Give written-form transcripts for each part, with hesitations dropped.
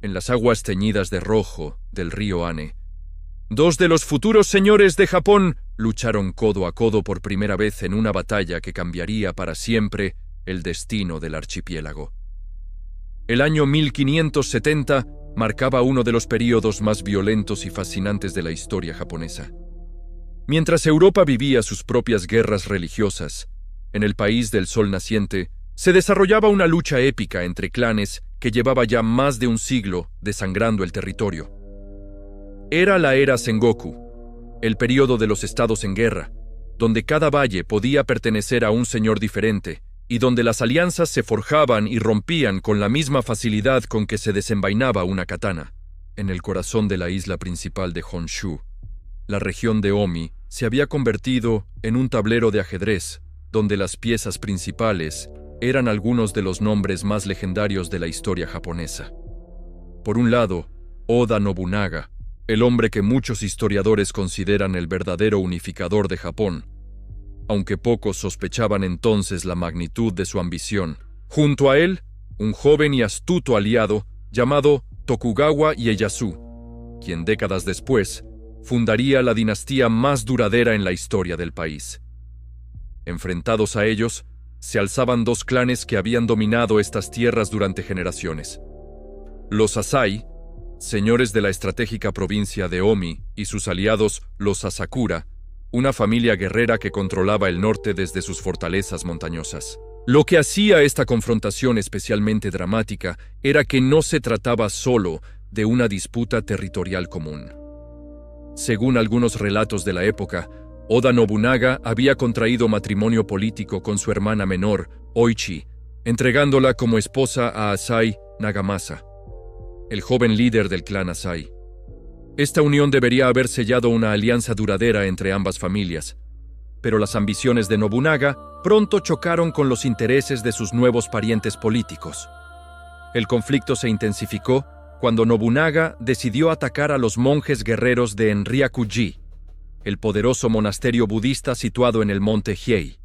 en las aguas teñidas de rojo del río Ane, dos de los futuros señores de Japón lucharon codo a codo por primera vez en una batalla que cambiaría para siempre el destino del archipiélago. El año 1570 marcaba uno de los períodos más violentos y fascinantes de la historia japonesa. Mientras Europa vivía sus propias guerras religiosas, en el país del sol naciente se desarrollaba una lucha épica entre clanes que llevaba ya más de un siglo desangrando el territorio. Era la era Sengoku, el período de los estados en guerra, donde cada valle podía pertenecer a un señor diferente y donde las alianzas se forjaban y rompían con la misma facilidad con que se desenvainaba una katana. En el corazón de la isla principal de Honshu, la región de Omi se había convertido en un tablero de ajedrez, donde las piezas principales eran algunos de los nombres más legendarios de la historia japonesa. Por un lado, Oda Nobunaga, el hombre que muchos historiadores consideran el verdadero unificador de Japón, aunque pocos sospechaban entonces la magnitud de su ambición. Junto a él, un joven y astuto aliado llamado Tokugawa Ieyasu, quien décadas después fundaría la dinastía más duradera en la historia del país. Enfrentados a ellos, se alzaban dos clanes que habían dominado estas tierras durante generaciones. Los Asai, señores de la estratégica provincia de Omi, y sus aliados, los Asakura, una familia guerrera que controlaba el norte desde sus fortalezas montañosas. Lo que hacía esta confrontación especialmente dramática era que no se trataba solo de una disputa territorial común. Según algunos relatos de la época, Oda Nobunaga había contraído matrimonio político con su hermana menor, Oichi, entregándola como esposa a Asai Nagamasa, el joven líder del clan Asai. Esta unión debería haber sellado una alianza duradera entre ambas familias, pero las ambiciones de Nobunaga pronto chocaron con los intereses de sus nuevos parientes políticos. El conflicto se intensificó cuando Nobunaga decidió atacar a los monjes guerreros de Enryaku-ji, el poderoso monasterio budista situado en el monte Hiei.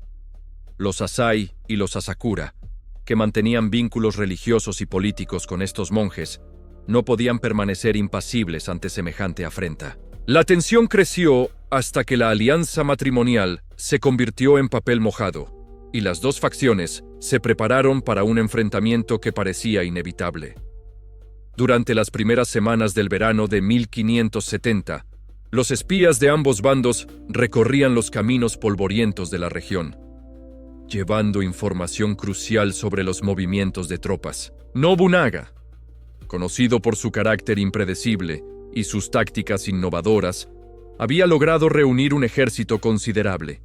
Los Asai y los Asakura, que mantenían vínculos religiosos y políticos con estos monjes, no podían permanecer impasibles ante semejante afrenta. La tensión creció hasta que la alianza matrimonial se convirtió en papel mojado, y las dos facciones se prepararon para un enfrentamiento que parecía inevitable. Durante las primeras semanas del verano de 1570, los espías de ambos bandos recorrían los caminos polvorientos de la región, llevando información crucial sobre los movimientos de tropas. Nobunaga, conocido por su carácter impredecible y sus tácticas innovadoras, había logrado reunir un ejército considerable.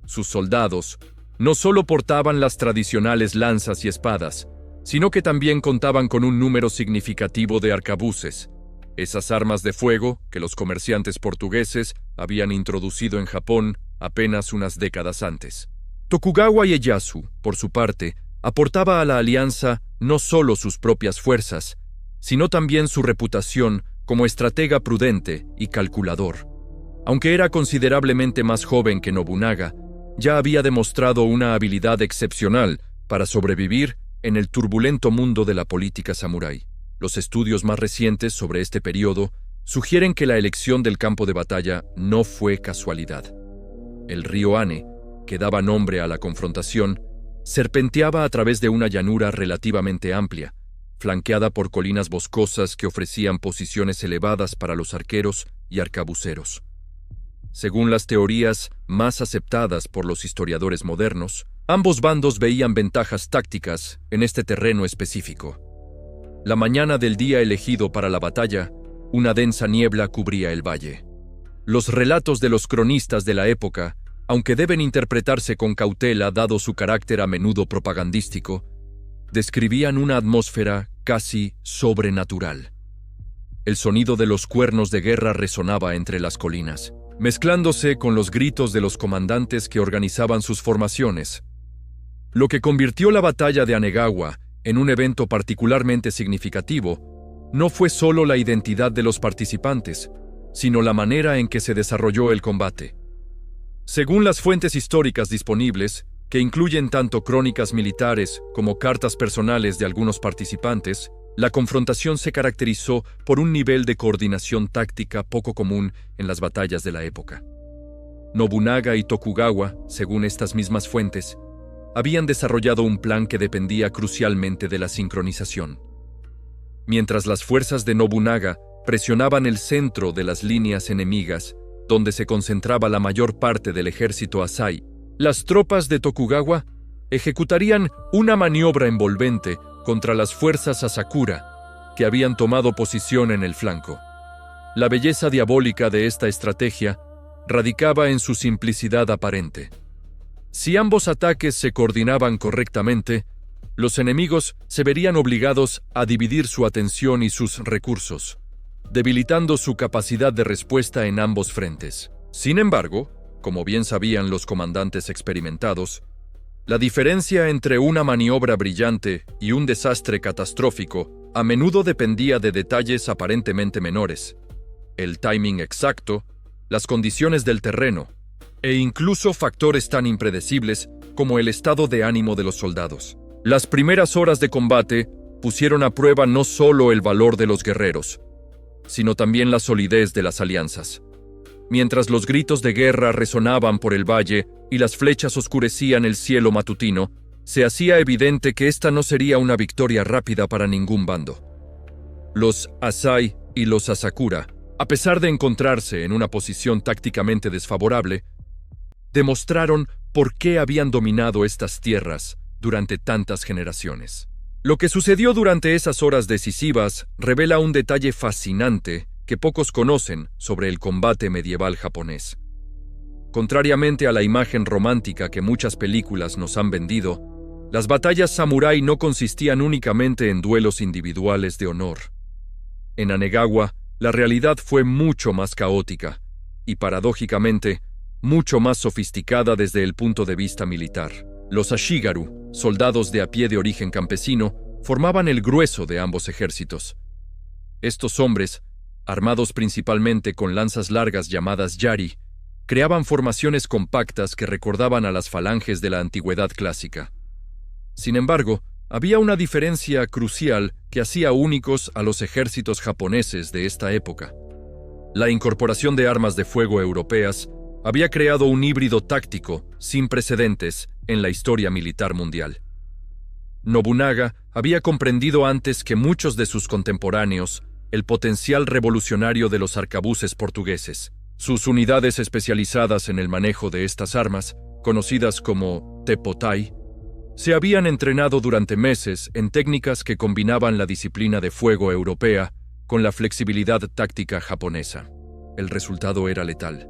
Sus soldados no solo portaban las tradicionales lanzas y espadas, sino que también contaban con un número significativo de arcabuces, esas armas de fuego que los comerciantes portugueses habían introducido en Japón apenas unas décadas antes. Tokugawa Ieyasu, por su parte, aportaba a la alianza no solo sus propias fuerzas, sino también su reputación como estratega prudente y calculador. Aunque era considerablemente más joven que Nobunaga, ya había demostrado una habilidad excepcional para sobrevivir en el turbulento mundo de la política samurái. Los estudios más recientes sobre este periodo sugieren que la elección del campo de batalla no fue casualidad. El río Ane, que daba nombre a la confrontación, serpenteaba a través de una llanura relativamente amplia, flanqueada por colinas boscosas que ofrecían posiciones elevadas para los arqueros y arcabuceros. Según las teorías más aceptadas por los historiadores modernos, ambos bandos veían ventajas tácticas en este terreno específico. La mañana del día elegido para la batalla, una densa niebla cubría el valle. Los relatos de los cronistas de la época, aunque deben interpretarse con cautela dado su carácter a menudo propagandístico, describían una atmósfera casi sobrenatural. El sonido de los cuernos de guerra resonaba entre las colinas, mezclándose con los gritos de los comandantes que organizaban sus formaciones. Lo que convirtió la batalla de Anegawa en un evento particularmente significativo no fue solo la identidad de los participantes, sino la manera en que se desarrolló el combate. Según las fuentes históricas disponibles, que incluyen tanto crónicas militares como cartas personales de algunos participantes, La confrontación se caracterizó por un nivel de coordinación táctica poco común en las batallas de la época. Nobunaga y Tokugawa, según estas mismas fuentes, habían desarrollado un plan que dependía crucialmente de la sincronización. Mientras las fuerzas de Nobunaga presionaban el centro de las líneas enemigas, donde se concentraba la mayor parte del ejército Asai, las tropas de Tokugawa ejecutarían una maniobra envolvente contra las fuerzas Asakura, que habían tomado posición en el flanco. La belleza diabólica de esta estrategia radicaba en su simplicidad aparente. Si ambos ataques se coordinaban correctamente, los enemigos se verían obligados a dividir su atención y sus recursos, debilitando su capacidad de respuesta en ambos frentes. Sin embargo, como bien sabían los comandantes experimentados, la diferencia entre una maniobra brillante y un desastre catastrófico a menudo dependía de detalles aparentemente menores: el timing exacto, las condiciones del terreno, e incluso factores tan impredecibles como el estado de ánimo de los soldados. Las primeras horas de combate pusieron a prueba no solo el valor de los guerreros, sino también la solidez de las alianzas. Mientras los gritos de guerra resonaban por el valle y las flechas oscurecían el cielo matutino, se hacía evidente que esta no sería una victoria rápida para ningún bando. Los Asai y los Asakura, a pesar de encontrarse en una posición tácticamente desfavorable, demostraron por qué habían dominado estas tierras durante tantas generaciones. Lo que sucedió durante esas horas decisivas revela un detalle fascinante que pocos conocen sobre el combate medieval japonés. Contrariamente a la imagen romántica que muchas películas nos han vendido, las batallas samurái no consistían únicamente en duelos individuales de honor. En Anegawa, la realidad fue mucho más caótica y, paradójicamente, mucho más sofisticada desde el punto de vista militar. Los Ashigaru, soldados de a pie de origen campesino, formaban el grueso de ambos ejércitos. Estos hombres, armados principalmente con lanzas largas llamadas yari, creaban formaciones compactas que recordaban a las falanges de la antigüedad clásica. Sin embargo, había una diferencia crucial que hacía únicos a los ejércitos japoneses de esta época. La incorporación de armas de fuego europeas había creado un híbrido táctico sin precedentes en la historia militar mundial. Nobunaga había comprendido antes que muchos de sus contemporáneos el potencial revolucionario de los arcabuces portugueses. Sus unidades especializadas en el manejo de estas armas, conocidas como tepotai, se habían entrenado durante meses en técnicas que combinaban la disciplina de fuego europea con la flexibilidad táctica japonesa. El resultado era letal.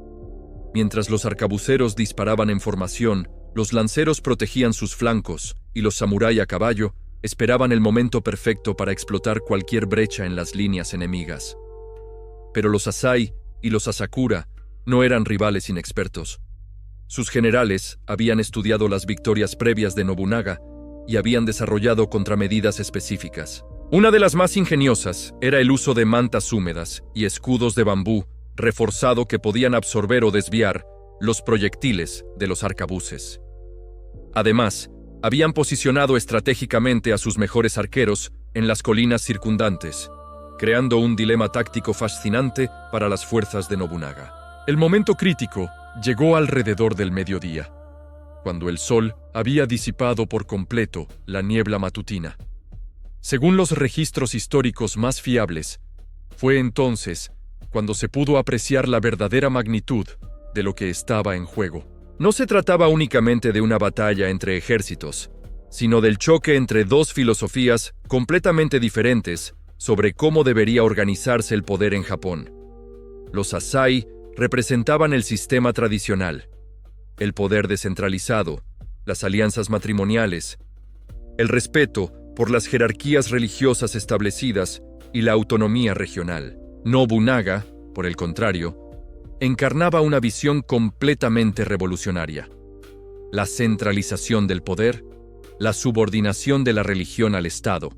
Mientras los arcabuceros disparaban en formación, los lanceros protegían sus flancos y los samurái a caballo esperaban el momento perfecto para explotar cualquier brecha en las líneas enemigas. Pero los Asai y los Asakura no eran rivales inexpertos. Sus generales habían estudiado las victorias previas de Nobunaga y habían desarrollado contramedidas específicas. Una de las más ingeniosas era el uso de mantas húmedas y escudos de bambú reforzado que podían absorber o desviar los proyectiles de los arcabuces. Además, habían posicionado estratégicamente a sus mejores arqueros en las colinas circundantes, creando un dilema táctico fascinante para las fuerzas de Nobunaga. El momento crítico llegó alrededor del mediodía, cuando el sol había disipado por completo la niebla matutina. Según los registros históricos más fiables, fue entonces cuando se pudo apreciar la verdadera magnitud de lo que estaba en juego. No se trataba únicamente de una batalla entre ejércitos, sino del choque entre dos filosofías completamente diferentes sobre cómo debería organizarse el poder en Japón. Los Asai representaban el sistema tradicional, el poder descentralizado, las alianzas matrimoniales, el respeto por las jerarquías religiosas establecidas y la autonomía regional. Nobunaga, por el contrario, encarnaba una visión completamente revolucionaria: la centralización del poder, la subordinación de la religión al Estado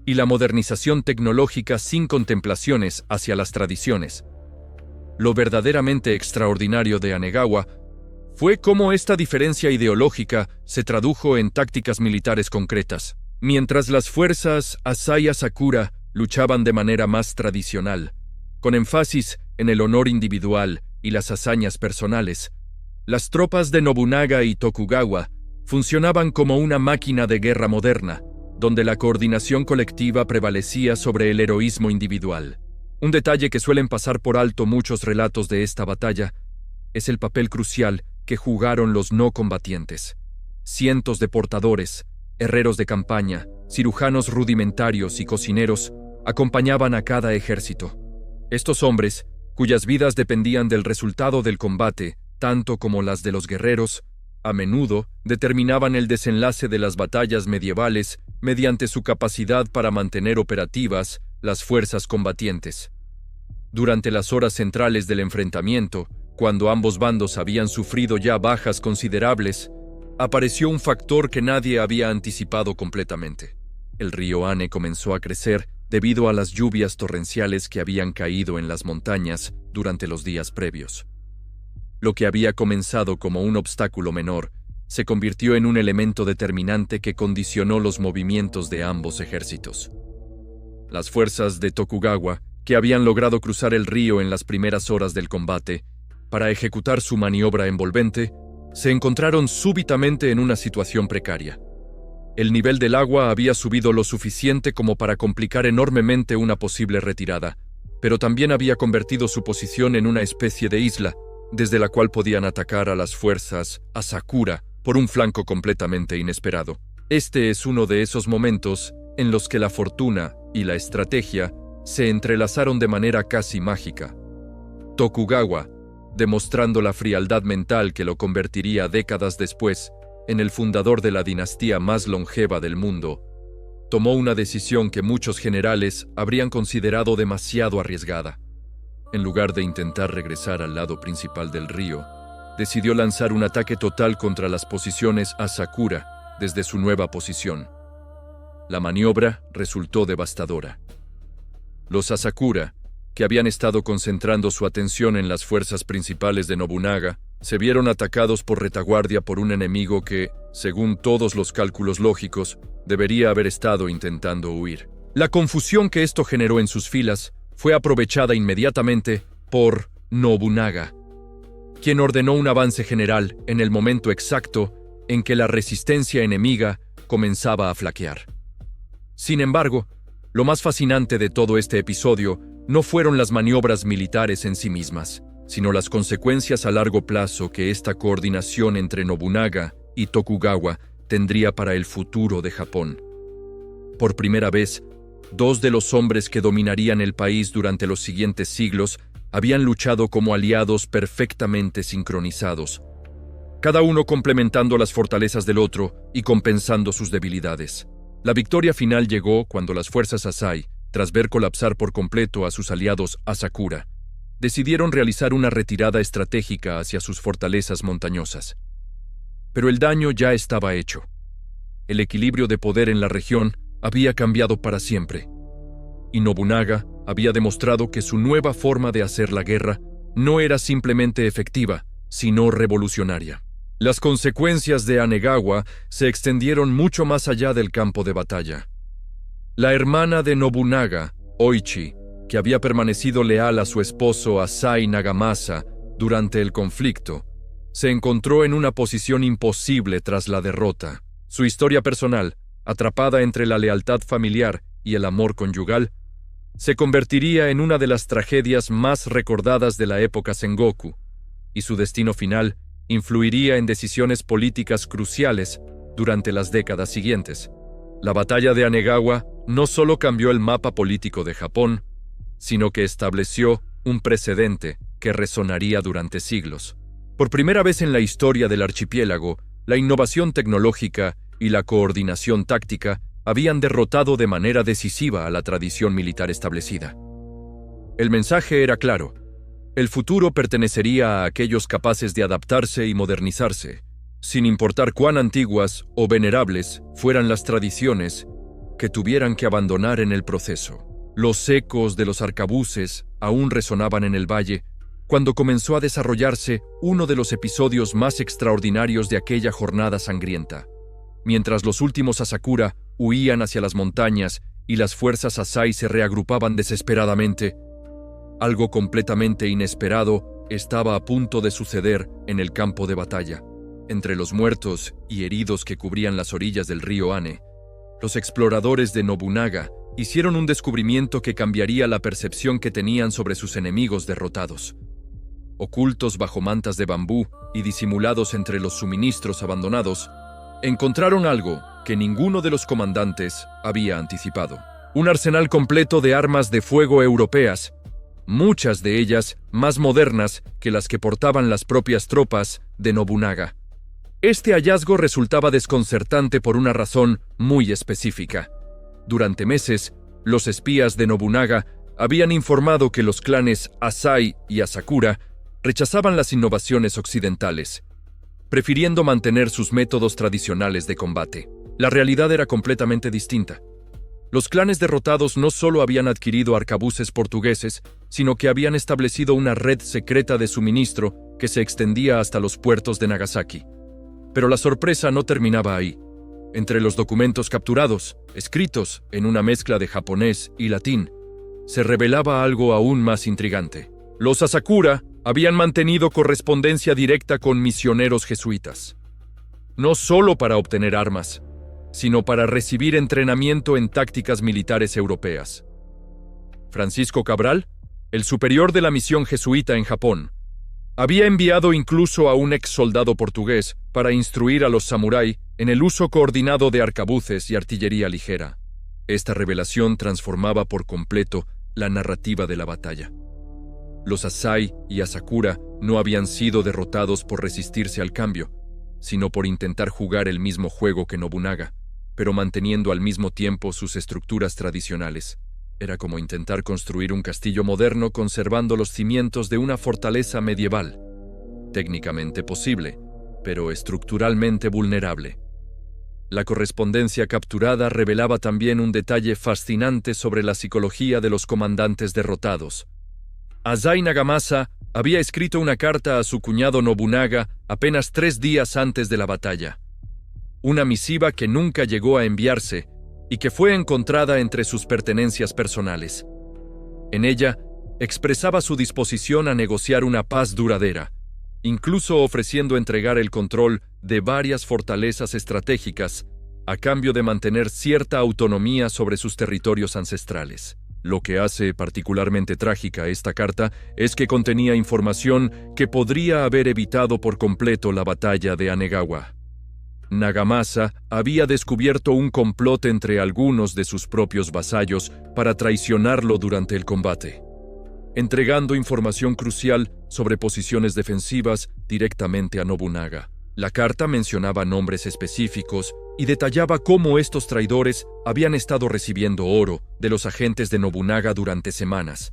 y la modernización tecnológica sin contemplaciones hacia las tradiciones. Lo verdaderamente extraordinario de Anegawa fue cómo esta diferencia ideológica se tradujo en tácticas militares concretas. Mientras las fuerzas Asai Asakura luchaban de manera más tradicional, con énfasis en el honor individual y las hazañas personales, las tropas de Nobunaga y Tokugawa funcionaban como una máquina de guerra moderna, donde la coordinación colectiva prevalecía sobre el heroísmo individual. Un detalle que suelen pasar por alto muchos relatos de esta batalla es el papel crucial que jugaron los no combatientes. Cientos de portadores, herreros de campaña, cirujanos rudimentarios y cocineros acompañaban a cada ejército. Estos hombres, cuyas vidas dependían del resultado del combate, tanto como las de los guerreros, a menudo determinaban el desenlace de las batallas medievales mediante su capacidad para mantener operativas las fuerzas combatientes. Durante las horas centrales del enfrentamiento, cuando ambos bandos habían sufrido ya bajas considerables, apareció un factor que nadie había anticipado completamente. El río Ane comenzó a crecer debido a las lluvias torrenciales que habían caído en las montañas durante los días previos. Lo que había comenzado como un obstáculo menor se convirtió en un elemento determinante que condicionó los movimientos de ambos ejércitos. Las fuerzas de Tokugawa, que habían logrado cruzar el río en las primeras horas del combate para ejecutar su maniobra envolvente, se encontraron súbitamente en una situación precaria. El nivel del agua había subido lo suficiente como para complicar enormemente una posible retirada, pero también había convertido su posición en una especie de isla, desde la cual podían atacar a las fuerzas Asakura por un flanco completamente inesperado. Este es uno de esos momentos en los que la fortuna y la estrategia se entrelazaron de manera casi mágica. Tokugawa, demostrando la frialdad mental que lo convertiría décadas después en el fundador de la dinastía más longeva del mundo, tomó una decisión que muchos generales habrían considerado demasiado arriesgada. En lugar de intentar regresar al lado principal del río, decidió lanzar un ataque total contra las posiciones Asakura desde su nueva posición. La maniobra resultó devastadora. Los Asakura, que habían estado concentrando su atención en las fuerzas principales de Nobunaga, se vieron atacados por retaguardia por un enemigo que, según todos los cálculos lógicos, debería haber estado intentando huir. La confusión que esto generó en sus filas fue aprovechada inmediatamente por Nobunaga, quien ordenó un avance general en el momento exacto en que la resistencia enemiga comenzaba a flaquear. Sin embargo, lo más fascinante de todo este episodio no fueron las maniobras militares en sí mismas, sino las consecuencias a largo plazo que esta coordinación entre Nobunaga y Tokugawa tendría para el futuro de Japón. Por primera vez, dos de los hombres que dominarían el país durante los siguientes siglos habían luchado como aliados perfectamente sincronizados, cada uno complementando las fortalezas del otro y compensando sus debilidades. La victoria final llegó cuando las fuerzas Asai, tras ver colapsar por completo a sus aliados Asakura, decidieron realizar una retirada estratégica hacia sus fortalezas montañosas. Pero el daño ya estaba hecho. El equilibrio de poder en la región había cambiado para siempre, y Nobunaga había demostrado que su nueva forma de hacer la guerra no era simplemente efectiva, sino revolucionaria. Las consecuencias de Anegawa se extendieron mucho más allá del campo de batalla. La hermana de Nobunaga, Oichi, que había permanecido leal a su esposo Asai Nagamasa durante el conflicto, se encontró en una posición imposible tras la derrota. Su historia personal, atrapada entre la lealtad familiar y el amor conyugal, se convertiría en una de las tragedias más recordadas de la época Sengoku, y su destino final influiría en decisiones políticas cruciales durante las décadas siguientes. La batalla de Anegawa no solo cambió el mapa político de Japón, sino que estableció un precedente que resonaría durante siglos. Por primera vez en la historia del archipiélago, la innovación tecnológica y la coordinación táctica habían derrotado de manera decisiva a la tradición militar establecida. El mensaje era claro: el futuro pertenecería a aquellos capaces de adaptarse y modernizarse, sin importar cuán antiguas o venerables fueran las tradiciones que tuvieran que abandonar en el proceso. Los ecos de los arcabuces aún resonaban en el valle cuando comenzó a desarrollarse uno de los episodios más extraordinarios de aquella jornada sangrienta. Mientras los últimos Asakura huían hacia las montañas y las fuerzas Asai se reagrupaban desesperadamente. Algo completamente inesperado estaba a punto de suceder en el campo de batalla. Entre los muertos y heridos que cubrían las orillas del río Ane, los exploradores de Nobunaga hicieron un descubrimiento que cambiaría la percepción que tenían sobre sus enemigos derrotados. Ocultos bajo mantas de bambú y disimulados entre los suministros abandonados, encontraron algo que ninguno de los comandantes había anticipado. Un arsenal completo de armas de fuego europeas, muchas de ellas más modernas que las que portaban las propias tropas de Nobunaga. Este hallazgo resultaba desconcertante por una razón muy específica. Durante meses, los espías de Nobunaga habían informado que los clanes Asai y Asakura rechazaban las innovaciones occidentales, prefiriendo mantener sus métodos tradicionales de combate. La realidad era completamente distinta. Los clanes derrotados no solo habían adquirido arcabuces portugueses, sino que habían establecido una red secreta de suministro que se extendía hasta los puertos de Nagasaki. Pero la sorpresa no terminaba ahí. Entre los documentos capturados, escritos en una mezcla de japonés y latín, se revelaba algo aún más intrigante. Los Asakura habían mantenido correspondencia directa con misioneros jesuitas, no solo para obtener armas, sino para recibir entrenamiento en tácticas militares europeas. Francisco Cabral, el superior de la misión jesuita en Japón, había enviado incluso a un ex soldado portugués para instruir a los samurái en el uso coordinado de arcabuces y artillería ligera. Esta revelación transformaba por completo la narrativa de la batalla. Los Asai y Asakura no habían sido derrotados por resistirse al cambio, sino por intentar jugar el mismo juego que Nobunaga, pero manteniendo al mismo tiempo sus estructuras tradicionales. Era como intentar construir un castillo moderno conservando los cimientos de una fortaleza medieval. Técnicamente posible, pero estructuralmente vulnerable. La correspondencia capturada revelaba también un detalle fascinante sobre la psicología de los comandantes derrotados. Asai Nagamasa había escrito una carta a su cuñado Nobunaga apenas 3 días antes de la batalla. Una misiva que nunca llegó a enviarse y que fue encontrada entre sus pertenencias personales. En ella, expresaba su disposición a negociar una paz duradera, incluso ofreciendo entregar el control de varias fortalezas estratégicas a cambio de mantener cierta autonomía sobre sus territorios ancestrales. Lo que hace particularmente trágica esta carta es que contenía información que podría haber evitado por completo la batalla de Anegawa. Nagamasa había descubierto un complot entre algunos de sus propios vasallos para traicionarlo durante el combate, entregando información crucial sobre posiciones defensivas directamente a Nobunaga. La carta mencionaba nombres específicos y detallaba cómo estos traidores habían estado recibiendo oro de los agentes de Nobunaga durante semanas.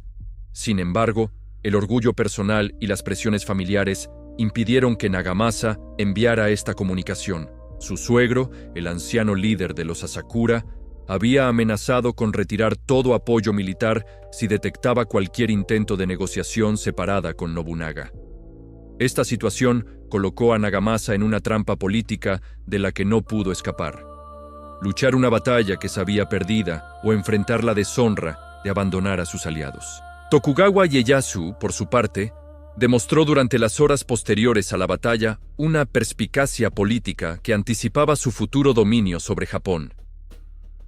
Sin embargo, el orgullo personal y las presiones familiares impidieron que Nagamasa enviara esta comunicación. Su suegro, el anciano líder de los Asakura, había amenazado con retirar todo apoyo militar si detectaba cualquier intento de negociación separada con Nobunaga. Esta situación colocó a Nagamasa en una trampa política de la que no pudo escapar. Luchar una batalla que sabía perdida o enfrentar la deshonra de abandonar a sus aliados. Tokugawa Ieyasu, por su parte, demostró durante las horas posteriores a la batalla una perspicacia política que anticipaba su futuro dominio sobre Japón.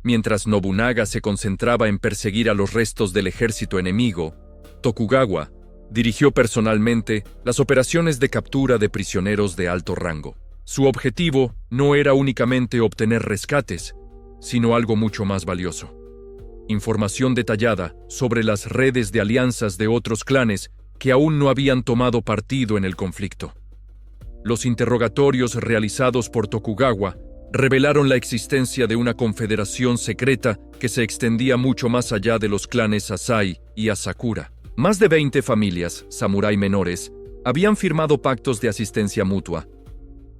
Mientras Nobunaga se concentraba en perseguir a los restos del ejército enemigo, Tokugawa dirigió personalmente las operaciones de captura de prisioneros de alto rango. Su objetivo no era únicamente obtener rescates, sino algo mucho más valioso: información detallada sobre las redes de alianzas de otros clanes que aún no habían tomado partido en el conflicto. Los interrogatorios realizados por Tokugawa revelaron la existencia de una confederación secreta que se extendía mucho más allá de los clanes Asai y Asakura. Más de 20 familias, samurái menores, habían firmado pactos de asistencia mutua,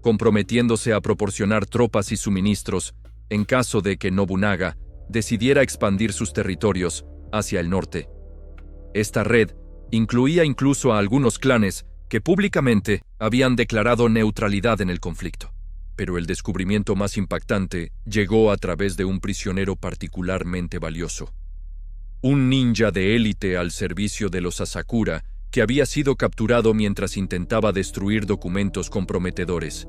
comprometiéndose a proporcionar tropas y suministros en caso de que Nobunaga decidiera expandir sus territorios hacia el norte. Esta red incluía incluso a algunos clanes que públicamente habían declarado neutralidad en el conflicto. pero el descubrimiento más impactante llegó a través de un prisionero particularmente valioso. Un ninja de élite al servicio de los Asakura que había sido capturado mientras intentaba destruir documentos comprometedores.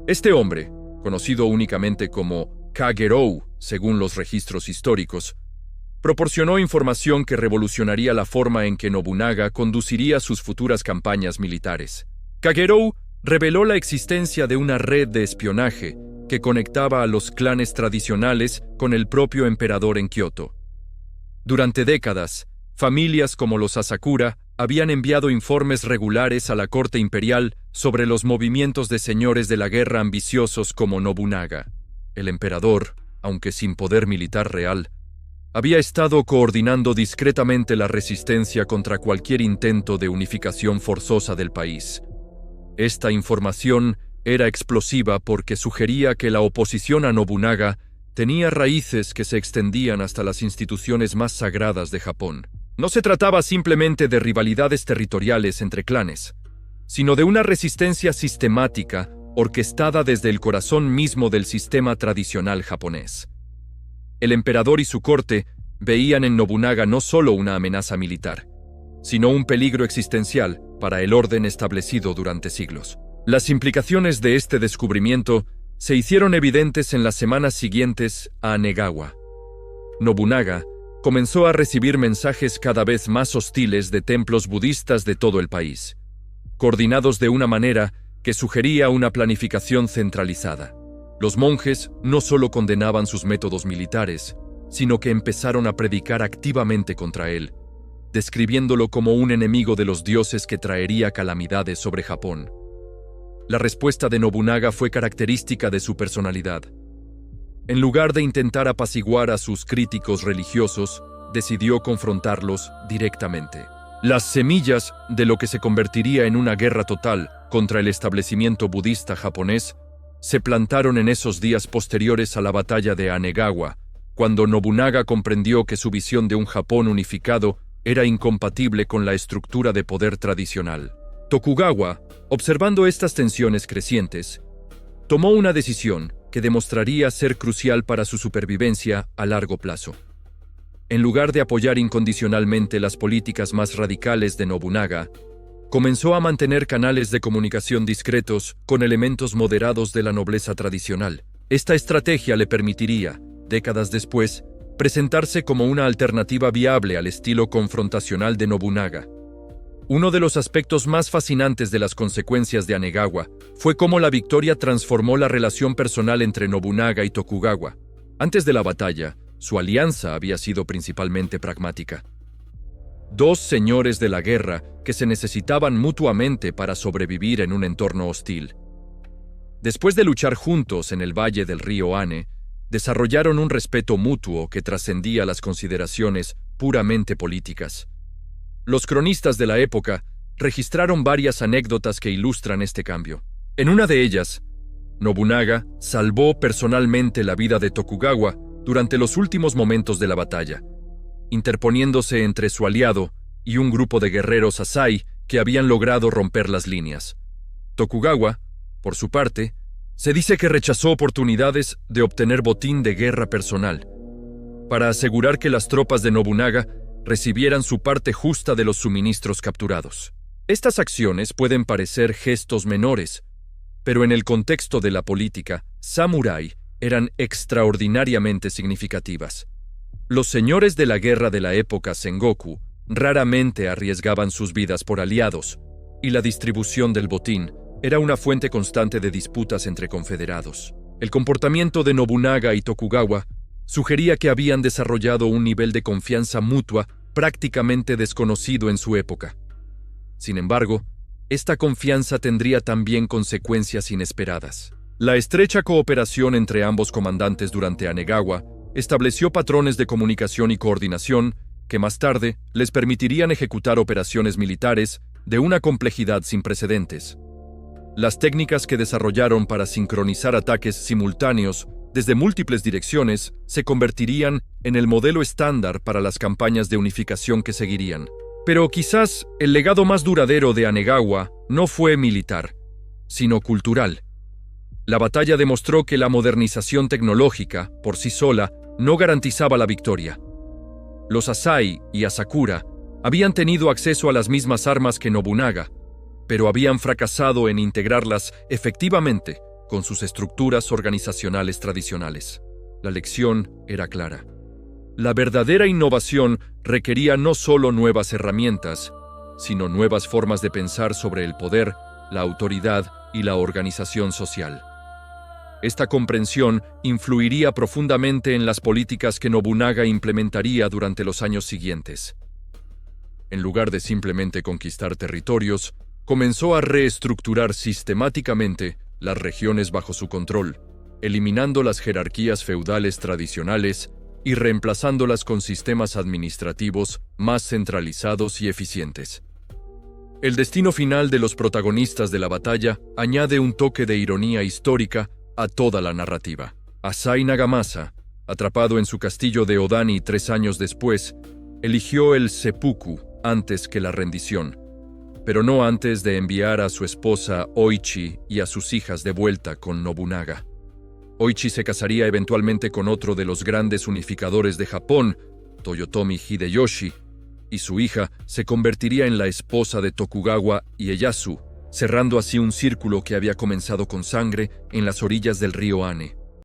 Este hombre, conocido únicamente como Kagerou, según los registros históricos, proporcionó información que revolucionaría la forma en que Nobunaga conduciría sus futuras campañas militares. Kagerou reveló la existencia de una red de espionaje que conectaba a los clanes tradicionales con el propio emperador en Kioto. Durante décadas, familias como los Asakura habían enviado informes regulares a la corte imperial sobre los movimientos de señores de la guerra ambiciosos como Nobunaga. El emperador, aunque sin poder militar real, había estado coordinando discretamente la resistencia contra cualquier intento de unificación forzosa del país. Esta información era explosiva porque sugería que la oposición a Nobunaga tenía raíces que se extendían hasta las instituciones más sagradas de Japón. No se trataba simplemente de rivalidades territoriales entre clanes, sino de una resistencia sistemática orquestada desde el corazón mismo del sistema tradicional japonés. El emperador y su corte veían en Nobunaga no solo una amenaza militar, sino un peligro existencial para el orden establecido durante siglos. Las implicaciones de este descubrimiento se hicieron evidentes en las semanas siguientes a Anegawa. Nobunaga comenzó a recibir mensajes cada vez más hostiles de templos budistas de todo el país, coordinados de una manera que sugería una planificación centralizada. Los monjes no solo condenaban sus métodos militares, sino que empezaron a predicar activamente contra él, describiéndolo como un enemigo de los dioses que traería calamidades sobre Japón. La respuesta de Nobunaga fue característica de su personalidad. En lugar de intentar apaciguar a sus críticos religiosos, decidió confrontarlos directamente. Las semillas de lo que se convertiría en una guerra total contra el establecimiento budista japonés se plantaron en esos días posteriores a la batalla de Anegawa, cuando Nobunaga comprendió que su visión de un Japón unificado era incompatible con la estructura de poder tradicional. Tokugawa, observando estas tensiones crecientes, tomó una decisión que demostraría ser crucial para su supervivencia a largo plazo. En lugar de apoyar incondicionalmente las políticas más radicales de Nobunaga, comenzó a mantener canales de comunicación discretos con elementos moderados de la nobleza tradicional. Esta estrategia le permitiría, décadas después, presentarse como una alternativa viable al estilo confrontacional de Nobunaga. Uno de los aspectos más fascinantes de las consecuencias de Anegawa fue cómo la victoria transformó la relación personal entre Nobunaga y Tokugawa. Antes de la batalla, su alianza había sido principalmente pragmática. Dos señores de la guerra que se necesitaban mutuamente para sobrevivir en un entorno hostil. Después de luchar juntos en el valle del río Ane, desarrollaron un respeto mutuo que trascendía las consideraciones puramente políticas. Los cronistas de la época registraron varias anécdotas que ilustran este cambio. En una de ellas, Nobunaga salvó personalmente la vida de Tokugawa durante los últimos momentos de la batalla, interponiéndose entre su aliado y un grupo de guerreros Asai que habían logrado romper las líneas. Tokugawa, por su parte, se dice que rechazó oportunidades de obtener botín de guerra personal, para asegurar que las tropas de Nobunaga recibieran su parte justa de los suministros capturados. Estas acciones pueden parecer gestos menores, pero en el contexto de la política, samurái eran extraordinariamente significativas. Los señores de la guerra de la época Sengoku raramente arriesgaban sus vidas por aliados, y la distribución del botín era una fuente constante de disputas entre confederados. El comportamiento de Nobunaga y Tokugawa sugería que habían desarrollado un nivel de confianza mutua prácticamente desconocido en su época. Sin embargo, esta confianza tendría también consecuencias inesperadas. La estrecha cooperación entre ambos comandantes durante Anegawa estableció patrones de comunicación y coordinación que más tarde les permitirían ejecutar operaciones militares de una complejidad sin precedentes. Las técnicas que desarrollaron para sincronizar ataques simultáneos desde múltiples direcciones se convertirían en el modelo estándar para las campañas de unificación que seguirían. Pero quizás el legado más duradero de Anegawa no fue militar, sino cultural. La batalla demostró que la modernización tecnológica, por sí sola, no garantizaba la victoria. Los Asai y Asakura habían tenido acceso a las mismas armas que Nobunaga, pero habían fracasado en integrarlas efectivamente con sus estructuras organizacionales tradicionales. La lección era clara. La verdadera innovación requería no solo nuevas herramientas, sino nuevas formas de pensar sobre el poder, la autoridad y la organización social. Esta comprensión influiría profundamente en las políticas que Nobunaga implementaría durante los años siguientes. En lugar de simplemente conquistar territorios, comenzó a reestructurar sistemáticamente las regiones bajo su control, eliminando las jerarquías feudales tradicionales y reemplazándolas con sistemas administrativos más centralizados y eficientes. El destino final de los protagonistas de la batalla añade un toque de ironía histórica a toda la narrativa. Asai Nagamasa, atrapado en su castillo de Odani 3 años después, eligió el seppuku antes que la rendición, pero no antes de enviar a su esposa Oichi y a sus hijas de vuelta con Nobunaga. Oichi se casaría eventualmente con otro de los grandes unificadores de Japón, Toyotomi Hideyoshi, y su hija se convertiría en la esposa de Tokugawa Ieyasu, cerrando así un círculo que había comenzado con sangre en las orillas del río Ane.